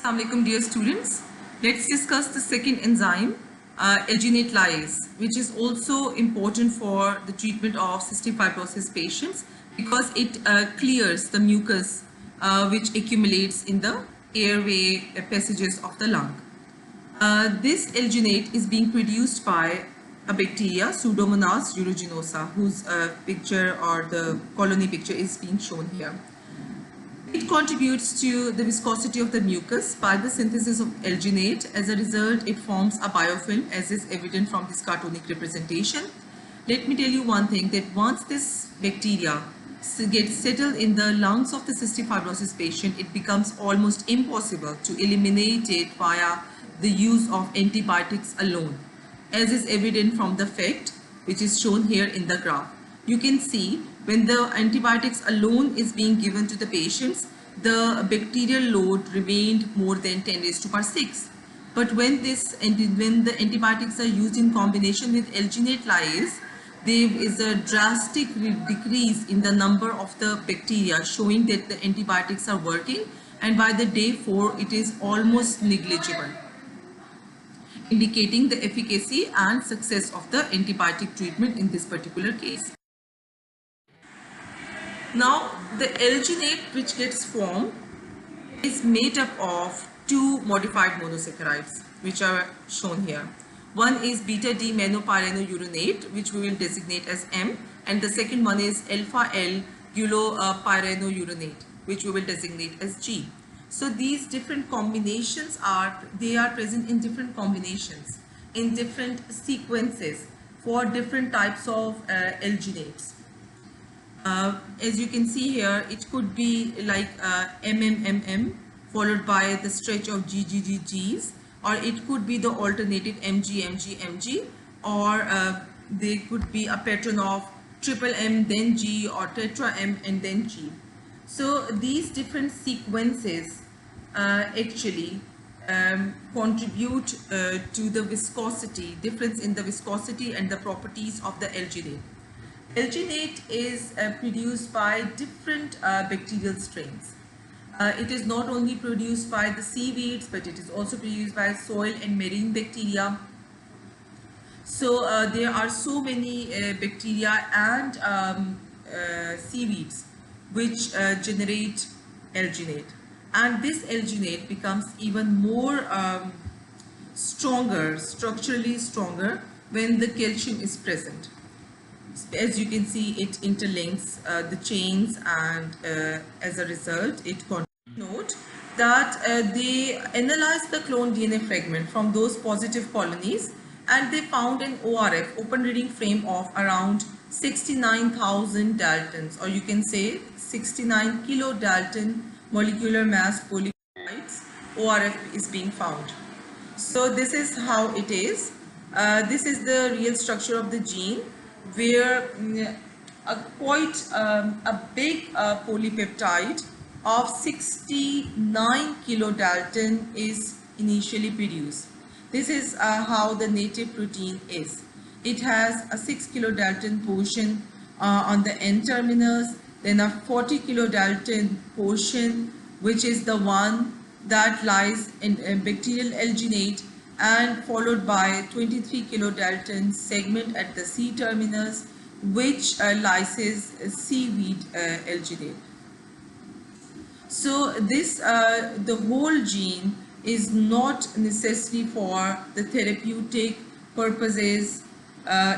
Assalamu alaikum dear students. Let's discuss the second enzyme, Alginate Lyase, which is also important for the treatment of cystic fibrosis patients because it clears the mucus which accumulates in the airway passages of the lung. This alginate is being produced by a bacteria, Pseudomonas aeruginosa, whose picture or the colony picture is being shown here. It contributes to the viscosity of the mucus by the synthesis of alginate. As a result, it forms a biofilm, as is evident from this cartoonic representation. Let me tell you one thing, that once this bacteria gets settled in the lungs of the cystic fibrosis patient, it becomes almost impossible to eliminate it via the use of antibiotics alone, as is evident from the fact which is shown here in the graph. You can see when the antibiotics alone is being given to the patients, the bacterial load remained more than 10 raised to power 6. But when the antibiotics are used in combination with alginate lyase, there is a drastic decrease in the number of the bacteria, showing that the antibiotics are working, and by the day 4 it is almost negligible, indicating the efficacy and success of the antibiotic treatment in this particular case. Now, the alginate which gets formed is made up of two modified monosaccharides which are shown here. One is beta-D-menopyrenourate, which we will designate as M, and the second one is alpha-L-gulopyrenourate, which we will designate as G. So these different combinations are present in different combinations, in different sequences for different types of alginates. As you can see here, it could be like MMMM followed by the stretch of GGGGs, or it could be the alternative MG, or they could be a pattern of triple M then G, or tetra M and then G. So these different sequences actually contribute to the viscosity, difference in the viscosity and the properties of the alginate. Alginate is produced by different bacterial strains. It is not only produced by the seaweeds, but it is also produced by soil and marine bacteria. So there are so many bacteria and seaweeds which generate alginate, and this alginate becomes even more structurally stronger when the calcium is present. As you can see, it interlinks the chains, and as a result it note that they analyzed the clone DNA fragment from those positive colonies, and they found an ORF, open reading frame, of around 69,000 daltons, or you can say 69 kilodalton molecular mass polypeptides. ORF is being found. So this is how it is. This is the real structure of the gene, where quite a big polypeptide of 69 kilodalton is initially produced. This is how the native protein is. It has a 6 kilodalton portion on the N terminus, then a 40 kilodalton portion, which is the one that lies in bacterial alginate, and followed by 23 kilodalton segment at the C terminus, which lyses seaweed alginate. So this the whole gene is not necessary for the therapeutic purposes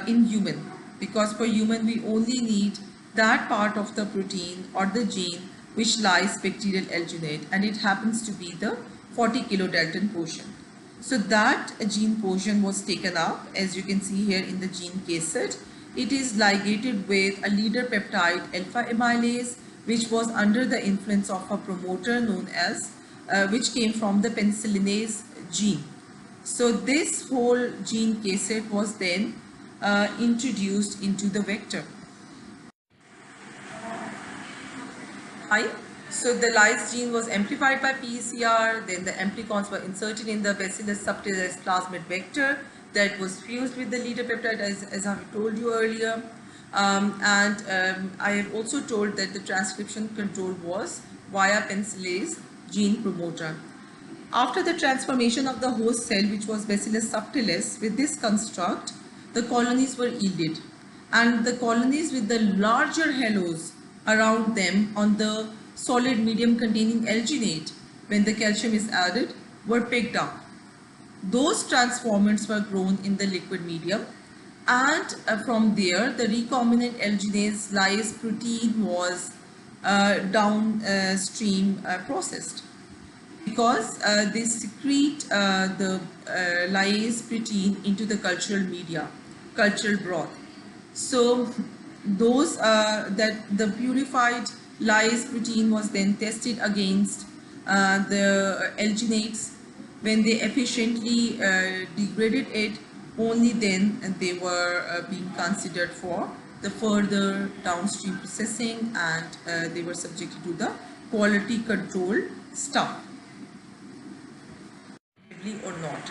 in human, because for human we only need that part of the protein or the gene which lies bacterial alginate, and it happens to be the 40 kilodalton portion. So that gene portion was taken up, as you can see here in the gene cassette. It is ligated with a leader peptide alpha amylase, which was under the influence of a promoter known as which came from the penicillinase gene. So this whole gene cassette was then introduced into the vector. So the lyase gene was amplified by PCR, then the amplicons were inserted in the bacillus subtilis plasmid vector that was fused with the leader peptide, as I have told you earlier. I have also told that the transcription control was via penicillase gene promoter. After the transformation of the host cell, which was Bacillus subtilis, with this construct, the colonies were yielded. And the colonies with the larger halos around them on the solid medium containing alginate, when the calcium is added, were picked up. Those transformants were grown in the liquid medium, and from there the recombinant alginase Lyase protein was downstream processed, because they secrete the Lyase protein into the cultural media, cultural broth. So those that the purified Lyase protein was then tested against the alginates. When they efficiently degraded it, only then they were being considered for the further downstream processing, and they were subjected to the quality control stuff or not.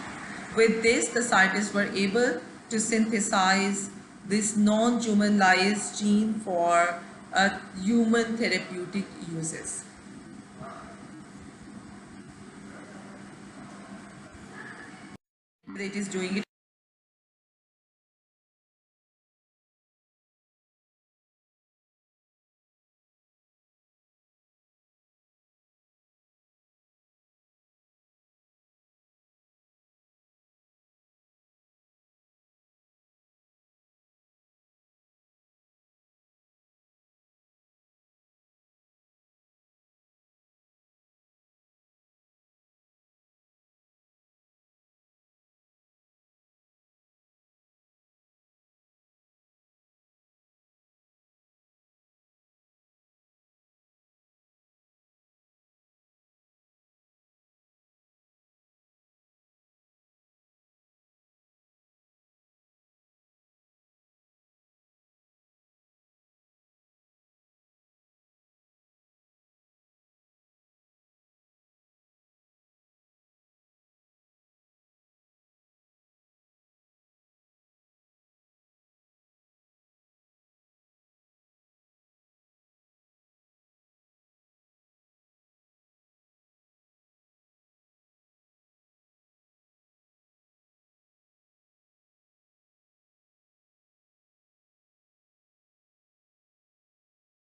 With this, the scientists were able to synthesize this non-human Lyase gene for human therapeutic uses. It is doing it